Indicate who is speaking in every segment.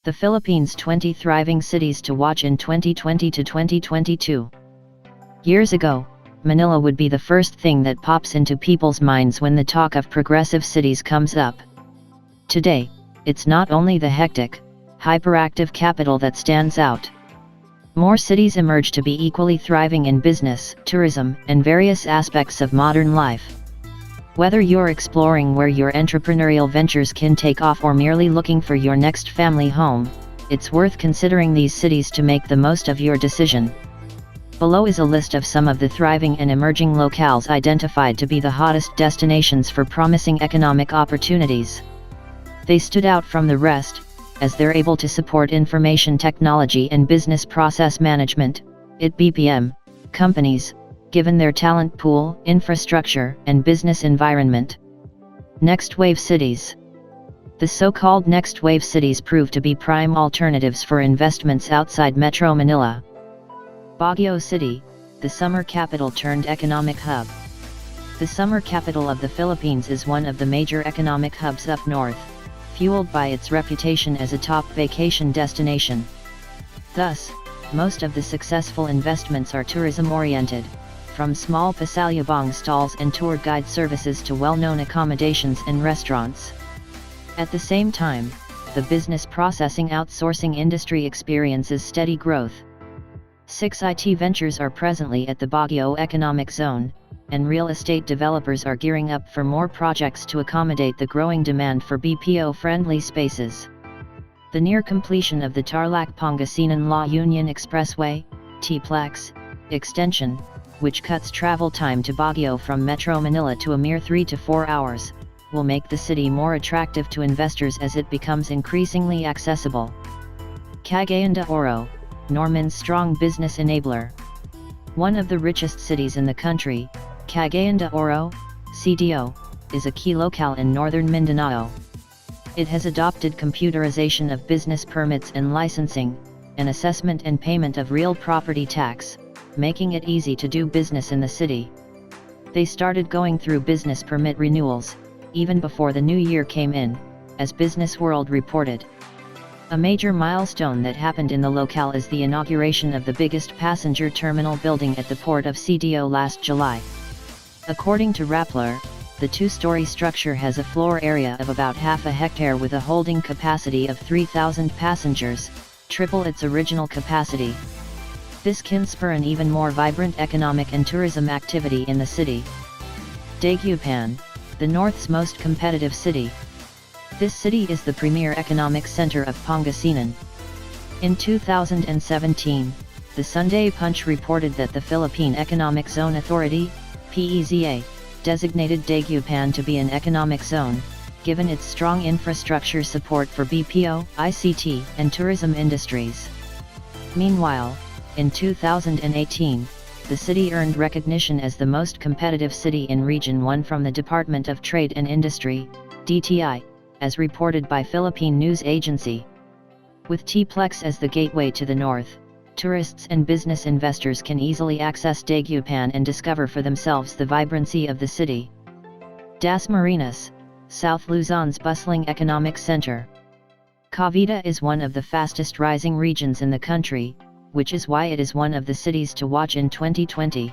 Speaker 1: The Philippines' 20 thriving cities to watch in 2020 to 2022. Years ago, Manila would be the first thing that pops into people's minds when the talk of progressive cities comes up. Today, it's not only the hectic, hyperactive capital that stands out. More cities emerge to be equally thriving in business, tourism, and various aspects of modern life. Whether you're exploring where your entrepreneurial ventures can take off or merely looking for your next family home, it's worth considering these cities to make the most of your decision. Below is a list of some of the thriving and emerging locales identified to be the hottest destinations for promising economic opportunities. They stood out from the rest, as they're able to support information technology and business process management, IT-BPM, companies, given their talent pool, infrastructure, and business environment. Next wave cities. The so-called next wave cities prove to be prime alternatives for investments outside Metro Manila. Baguio City, the summer capital turned economic hub. The summer capital of the Philippines is one of the major economic hubs up north, fueled by its reputation as a top vacation destination. Thus, most of the successful investments are tourism-oriented, from small pasalubong stalls and tour guide services to well-known accommodations and restaurants. At the same time, the business processing outsourcing industry experiences steady growth. 6 IT ventures are presently at the Baguio Economic Zone, and real estate developers are gearing up for more projects to accommodate the growing demand for BPO-friendly spaces. The near completion of the Tarlac-Pangasinan-La Union Expressway, TPLEX, extension, which cuts travel time to Baguio from Metro Manila to a mere 3 to 4 hours, will make the city more attractive to investors as it becomes increasingly accessible. Cagayan de Oro, Norman's strong business enabler. One of the richest cities in the country, Cagayan de Oro, CDO, is a key locale in northern Mindanao. It has adopted computerization of business permits and licensing, and assessment and payment of real property tax, making it easy to do business in the city. They started going through business permit renewals, even before the new year came in, as Business World reported. A major milestone that happened in the locale is the inauguration of the biggest passenger terminal building at the port of CDO last July. According to Rappler, the 2-story structure has a floor area of about half a hectare with a holding capacity of 3,000 passengers, triple its original capacity. This can spur an even more vibrant economic and tourism activity in the city. Dagupan, the north's most competitive city. This city is the premier economic center of Pangasinan. In 2017, the Sunday Punch reported that the Philippine Economic Zone Authority, PEZA, designated Dagupan to be an economic zone, given its strong infrastructure support for BPO, ICT, and tourism industries. Meanwhile, in 2018, the city earned recognition as the most competitive city in Region 1 from the Department of Trade and Industry, DTI, as reported by Philippine News Agency. With TPLEX as the gateway to the north, tourists and business investors can easily access Dagupan and discover for themselves the vibrancy of the city. Dasmariñas, South Luzon's bustling economic center. Cavite is one of the fastest rising regions in the country, which is why it is one of the cities to watch in 2020.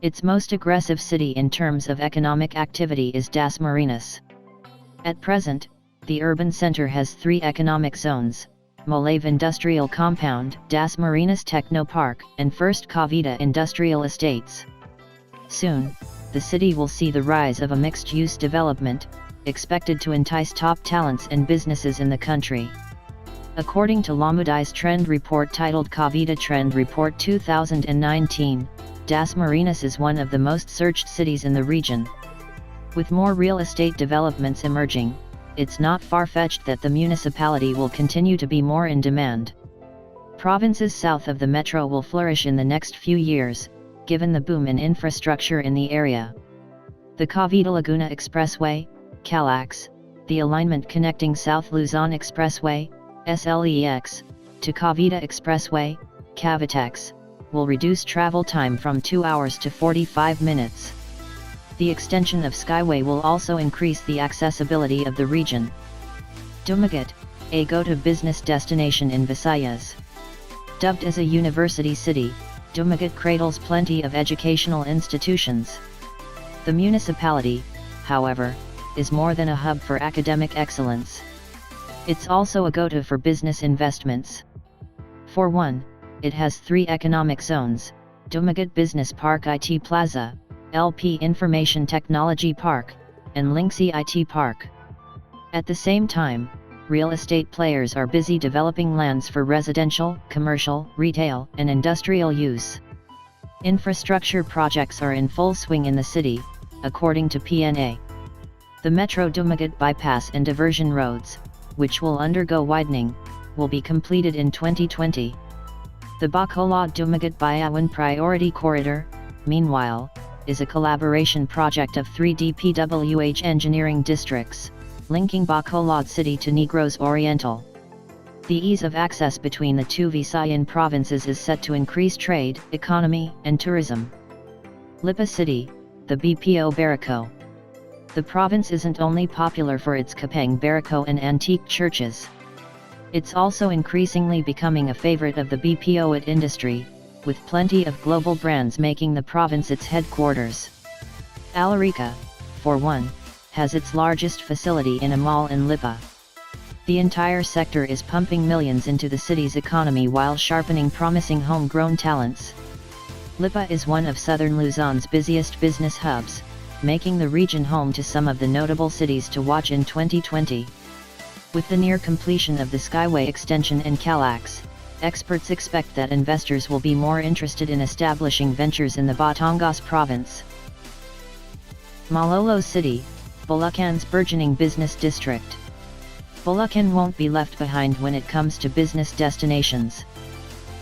Speaker 1: Its most aggressive city in terms of economic activity is Dasmariñas. At present, the urban center has 3 economic zones: Molave Industrial Compound, Dasmariñas Techno Park, and First Cavite Industrial Estates. Soon, the city will see the rise of a mixed-use development, expected to entice top talents and businesses in the country. According to Lamudai's trend report titled Cavite Trend Report 2019, Dasmariñas is one of the most searched cities in the region. With more real estate developments emerging, it's not far-fetched that the municipality will continue to be more in demand. Provinces south of the metro will flourish in the next few years, given the boom in infrastructure in the area. The Cavite-Laguna Expressway, CALAX, the alignment connecting South Luzon Expressway, SLEX, to Cavite Expressway, Cavitex, will reduce travel time from 2 hours to 45 minutes. The extension of Skyway will also increase the accessibility of the region. Dumaguete, a go-to business destination in Visayas. Dubbed as a university city, Dumaguete cradles plenty of educational institutions. The municipality, however, is more than a hub for academic excellence. It's also a go-to for business investments. For one, it has 3 economic zones: Dumaguete Business Park IT Plaza, LP Information Technology Park, and Linksy IT Park. At the same time, real estate players are busy developing lands for residential, commercial, retail, and industrial use. Infrastructure projects are in full swing in the city, according to PNA. The Metro Dumaguete bypass and diversion roads, which will undergo widening, will be completed in 2020. The Bacolod-Dumaguete Bayawan Priority Corridor, meanwhile, is a collaboration project of 3 DPWH engineering districts, linking Bacolod City to Negros Oriental. The ease of access between the 2 Visayan provinces is set to increase trade, economy, and tourism. Lipa City, the BPO Barako. The province isn't only popular for its Kapeng Barako and antique churches. It's also increasingly becoming a favorite of the BPO industry, with plenty of global brands making the province its headquarters. Alarica, for one, has its largest facility in a mall in Lipa. The entire sector is pumping millions into the city's economy while sharpening promising homegrown talents. Lipa is one of southern Luzon's busiest business hubs, making the region home to some of the notable cities to watch in 2020. With the near completion of the Skyway extension and Calax, experts expect that investors will be more interested in establishing ventures in the Batangas province. Malolos City, Bulacan's burgeoning business district. Bulacan won't be left behind when it comes to business destinations.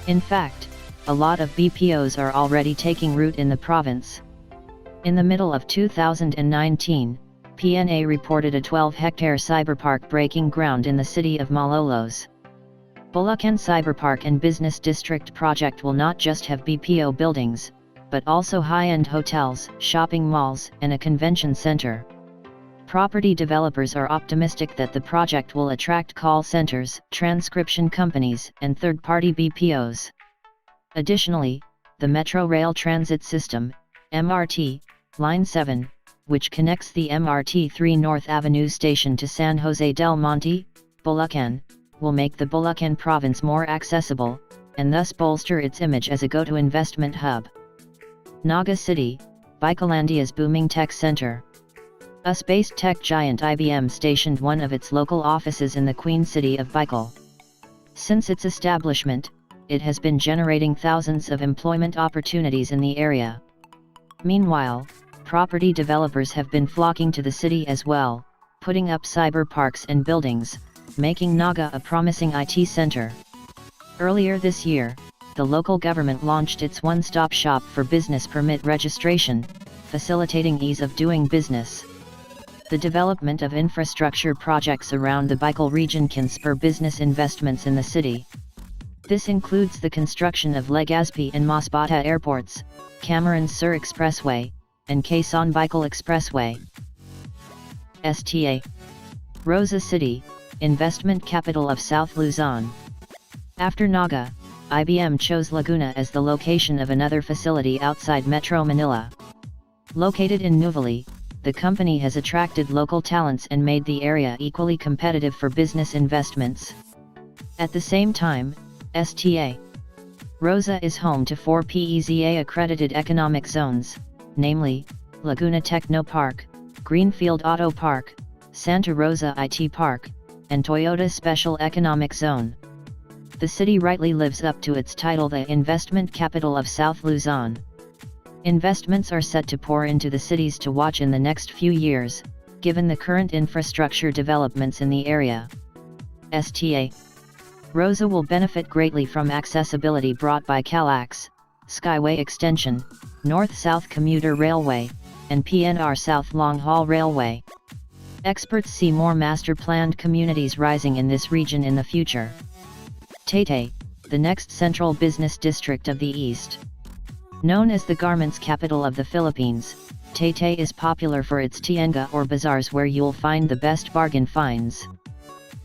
Speaker 1: In fact, a lot of BPOs are already taking root in the province. In the middle of 2019, PNA reported a 12-hectare cyberpark breaking ground in the city of Malolos. Bulacan Cyberpark and Business District project will not just have BPO buildings, but also high-end hotels, shopping malls, and a convention center. Property developers are optimistic that the project will attract call centers, transcription companies, and third-party BPOs. Additionally, the Metro Rail Transit System, MRT, Line 7, which connects the MRT 3 North Avenue station to San Jose del Monte, Bulacan, will make the Bulacan province more accessible, and thus bolster its image as a go-to investment hub. Naga City, Bicolandia's booming tech center. A space tech giant IBM stationed one of its local offices in the Queen City of Bicol. Since its establishment, it has been generating thousands of employment opportunities in the area. Meanwhile, property developers have been flocking to the city as well, putting up cyber parks and buildings, making Naga a promising IT center. Earlier this year, the local government launched its one-stop shop for business permit registration, facilitating ease of doing business. The development of infrastructure projects around the Bicol region can spur business investments in the city. This includes the construction of Legazpi and Masbate airports, Camarines Sur Expressway, and Quezon Bicol Expressway. STA. Rosa City, investment capital of South Luzon. After Naga, IBM chose Laguna as the location of another facility outside Metro Manila. Located in Nuvali, the company has attracted local talents and made the area equally competitive for business investments. At the same time, STA. Rosa is home to 4 PEZA-accredited economic zones, namely, Laguna Techno Park, Greenfield Auto Park, Santa Rosa IT Park, and Toyota Special Economic Zone. The city rightly lives up to its title, the investment capital of South Luzon. Investments are set to pour into the cities to watch in the next few years, given the current infrastructure developments in the area. STA. Rosa will benefit greatly from accessibility brought by Calax, Skyway Extension, North-South Commuter Railway, and PNR South Long Haul Railway. Experts see more master-planned communities rising in this region in the future. Taytay, the next central business district of the East. Known as the garments capital of the Philippines, Taytay is popular for its tienda or bazaars where you'll find the best bargain finds.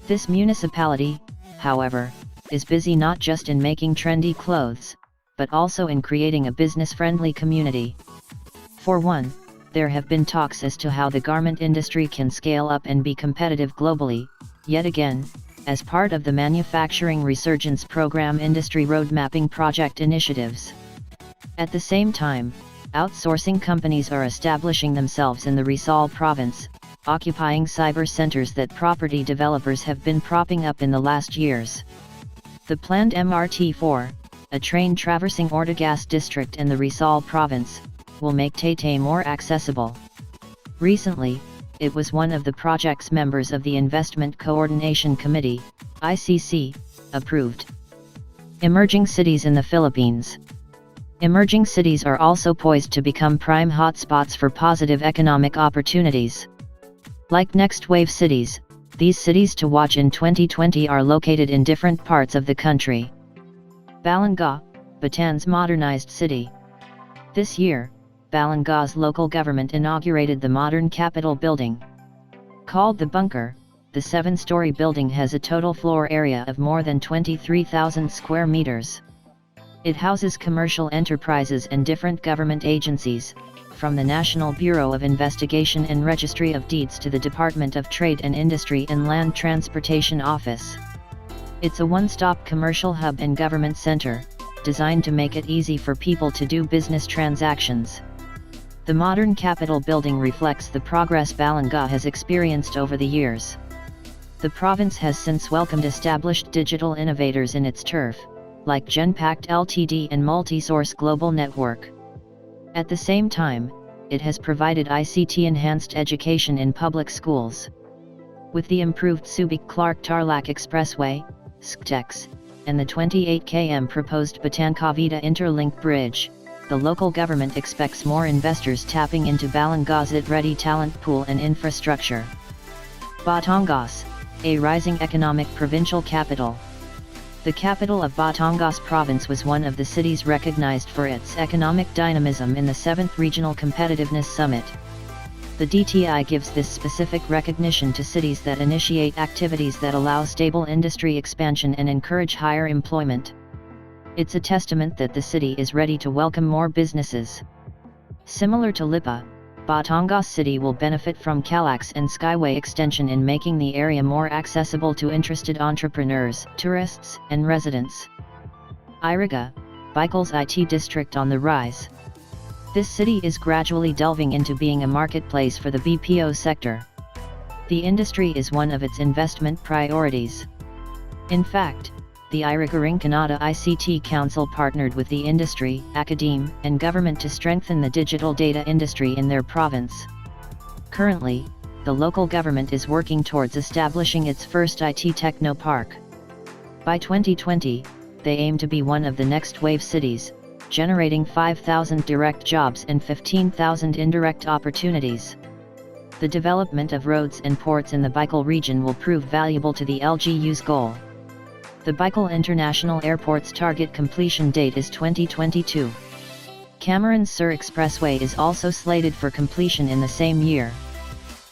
Speaker 1: This municipality, however, is busy not just in making trendy clothes, but also in creating a business-friendly community. For one, there have been talks as to how the garment industry can scale up and be competitive globally, yet again, as part of the Manufacturing Resurgence Program industry roadmapping project initiatives. At the same time, outsourcing companies are establishing themselves in the Rizal province, occupying cyber centers that property developers have been propping up in the last years. The planned MRT-4, a train traversing Ortigas district and the Rizal province, will make Taytay more accessible. Recently, it was one of the project's members of the Investment Coordination Committee, ICC, approved. Emerging cities in the Philippines. Emerging cities are also poised to become prime hotspots for positive economic opportunities. Like next wave cities, these cities to watch in 2020 are located in different parts of the country. Balanga, Batan's modernized city. This year, Balanga's local government inaugurated the modern Capitol building. Called the Bunker, the 7-story building has a total floor area of more than 23,000 square meters. It houses commercial enterprises and different government agencies, from the National Bureau of Investigation and Registry of Deeds to the Department of Trade and Industry and Land Transportation Office. It's a one-stop commercial hub and government center, designed to make it easy for people to do business transactions. The modern Capitol building reflects the progress Balanga has experienced over the years. The province has since welcomed established digital innovators in its turf, like Genpact Ltd and Multisource Global Network. At the same time, it has provided ICT-enhanced education in public schools. With the improved Subic-Clark-Tarlac Expressway, SCTEX, and the 28 km proposed Batan-Cavite Interlink Bridge, the local government expects more investors tapping into Balanga's IT-ready talent pool and infrastructure. Batangas, a rising economic provincial capital. The capital of Batangas Province was one of the cities recognized for its economic dynamism in the 7th Regional Competitiveness Summit. The DTI gives this specific recognition to cities that initiate activities that allow stable industry expansion and encourage higher employment. It's a testament that the city is ready to welcome more businesses. Similar to Lipa, Batangas City will benefit from Calax and Skyway extension in making the area more accessible to interested entrepreneurs, tourists, and residents. Iriga, Bicol's IT district on the rise. This city is gradually delving into being a marketplace for the BPO sector. The industry is one of its investment priorities. In fact, the Iriga Canada ICT Council partnered with the industry, academe, and government to strengthen the digital data industry in their province. Currently, the local government is working towards establishing its first IT technopark. By 2020, they aim to be one of the next wave cities, generating 5,000 direct jobs and 15,000 indirect opportunities. The development of roads and ports in the Bicol region will prove valuable to the LGU's goal. The Bicol International Airport's target completion date is 2022. Cameron Sur Expressway is also slated for completion in the same year.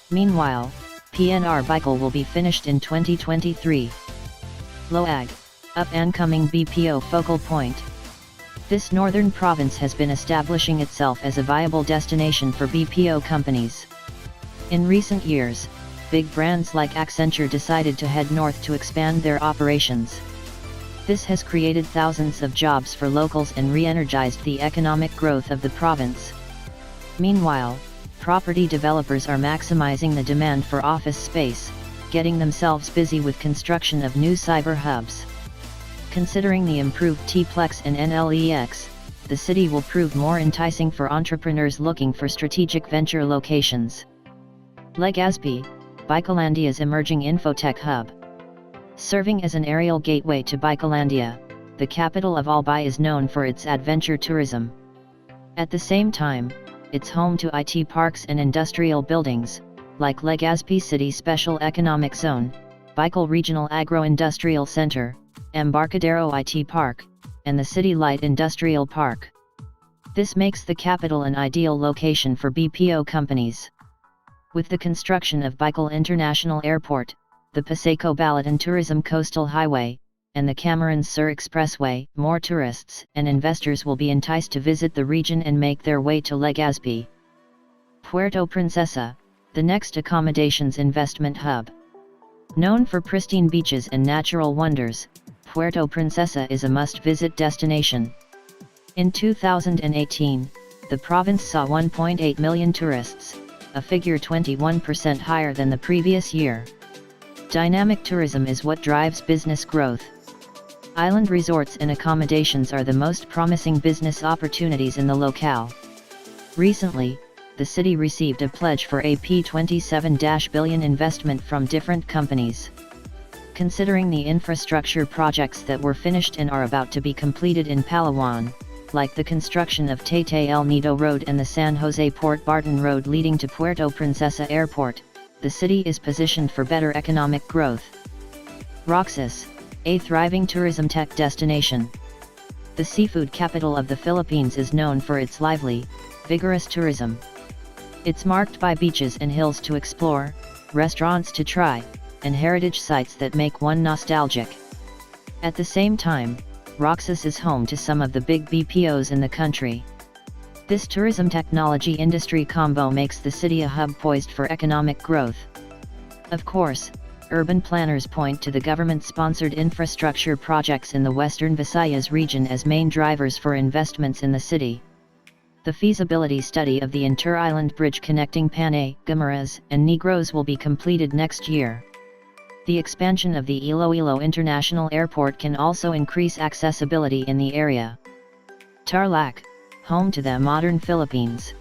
Speaker 1: Meanwhile, PNR Bicol will be finished in 2023. Loag, up-and-coming BPO focal point. This northern province has been establishing itself as a viable destination for BPO companies. In recent years, big brands like Accenture decided to head north to expand their operations. This has created thousands of jobs for locals and re-energized the economic growth of the province. Meanwhile, property developers are maximizing the demand for office space, getting themselves busy with construction of new cyber hubs. Considering the improved T-Plex and NLEX, the city will prove more enticing for entrepreneurs looking for strategic venture locations. Legazpi, Bicolandia's emerging infotech hub. Serving as an aerial gateway to Bicolandia, the capital of Albay is known for its adventure tourism. At the same time, it's home to IT parks and industrial buildings, like Legazpi City Special Economic Zone, Bicol Regional Agro-Industrial Center, Embarcadero IT Park, and the City Light Industrial Park. This makes the capital an ideal location for BPO companies. With the construction of Bicol International Airport, the Passeco Balaton Tourism Coastal Highway, and the Cameron Sur Expressway, more tourists and investors will be enticed to visit the region and make their way to Legazpi. Puerto Princesa, the next accommodations investment hub. Known for pristine beaches and natural wonders, Puerto Princesa is a must-visit destination. In 2018, the province saw 1.8 million tourists, a figure 21% higher than the previous year. Dynamic tourism is what drives business growth. Island resorts and accommodations are the most promising business opportunities in the locale. Recently, the city received a pledge for a P27 billion investment from different companies. Considering the infrastructure projects that were finished and are about to be completed in Palawan, like the construction of Taytay El Nido Road and the San Jose Port Barton Road leading to Puerto Princesa Airport, the city is positioned for better economic growth. Roxas, a thriving tourism tech destination. The seafood capital of the Philippines is known for its lively, vigorous tourism. It's marked by beaches and hills to explore, restaurants to try, and heritage sites that make one nostalgic. At the same time, Roxas is home to some of the big BPOs in the country. This tourism technology industry combo makes the city a hub poised for economic growth. Of course, urban planners point to the government-sponsored infrastructure projects in the Western Visayas region as main drivers for investments in the city. The feasibility study of the inter-island bridge connecting Panay, Guimaras, and Negros will be completed next year. The expansion of the Iloilo International Airport can also increase accessibility in the area. Tarlac, home to the modern Philippines.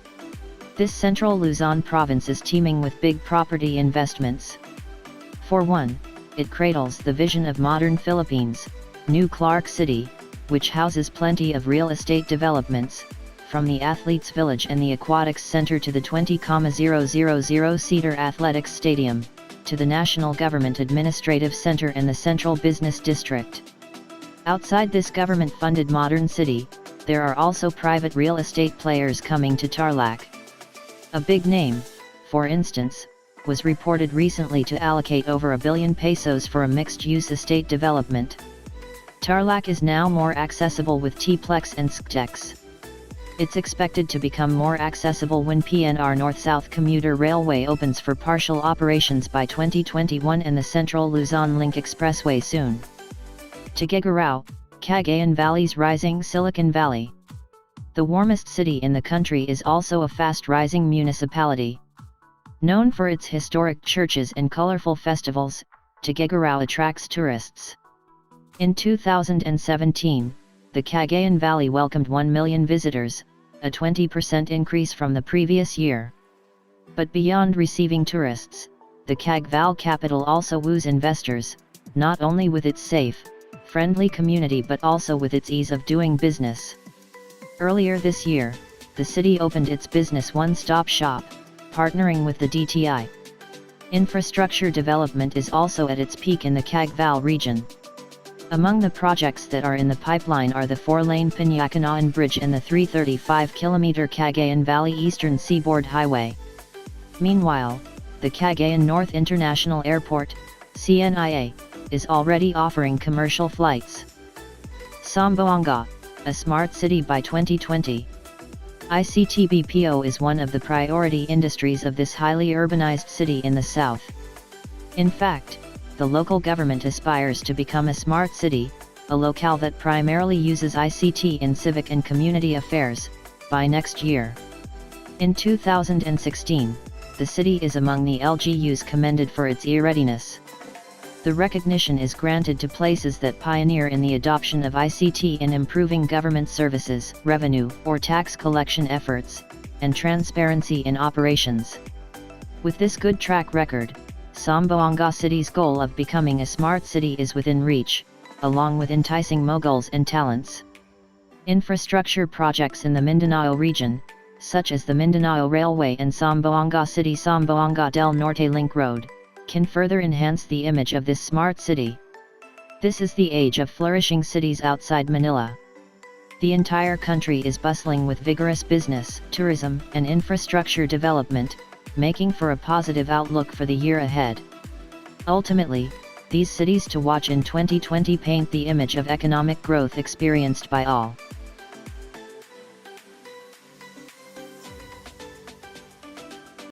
Speaker 1: This central Luzon province is teeming with big property investments. For one, it cradles the vision of modern Philippines, New Clark City, which houses plenty of real estate developments, from the Athletes Village and the Aquatics Center to the 20,000-seater Athletics Stadium, to the National Government Administrative Center and the Central Business District. Outside this government-funded modern city, there are also private real estate players coming to Tarlac. A big name, for instance, was reported recently to allocate over ₱1 billion for a mixed-use estate development. Tarlac is now more accessible with T-Plex and SCTEX. It's expected to become more accessible when PNR North-South Commuter Railway opens for partial operations by 2021 and the Central Luzon Link Expressway soon. Tuguegarao, Cagayan Valley's rising Silicon Valley. The warmest city in the country is also a fast-rising municipality. Known for its historic churches and colorful festivals, Tuguegarao attracts tourists. In 2017, the Cagayan Valley welcomed 1 million visitors, a 20% increase from the previous year. But beyond receiving tourists, the Cagval capital also woos investors, not only with its safe, friendly community but also with its ease of doing business. Earlier this year, the city opened its business one-stop shop, partnering with the DTI. Infrastructure development is also at its peak in the Cagval region. Among the projects that are in the pipeline are the 4-lane Piñacanaan Bridge and the 335-kilometer Cagayan Valley Eastern Seaboard Highway. Meanwhile, the Cagayan North International Airport, CNIA, is already offering commercial flights. Zamboanga, a smart city by 2020. ICT-BPO is one of the priority industries of this highly urbanized city in the south. In fact, the local government aspires to become a smart city, a locale that primarily uses ICT in civic and community affairs, by next year. In 2016, the city is among the LGUs commended for its e-readiness. The recognition is granted to places that pioneer in the adoption of ICT in improving government services, revenue or tax collection efforts, and transparency in operations. With this good track record, Zamboanga City's goal of becoming a smart city is within reach, along with enticing moguls and talents. Infrastructure projects in the Mindanao region, such as the Mindanao Railway and Zamboanga City-Zamboanga del Norte Link Road, can further enhance the image of this smart city. This is the age of flourishing cities outside Manila. The entire country is bustling with vigorous business, tourism, and infrastructure development, making for a positive outlook for the year ahead. Ultimately, these cities to watch in 2020 paint the image of economic growth experienced by all.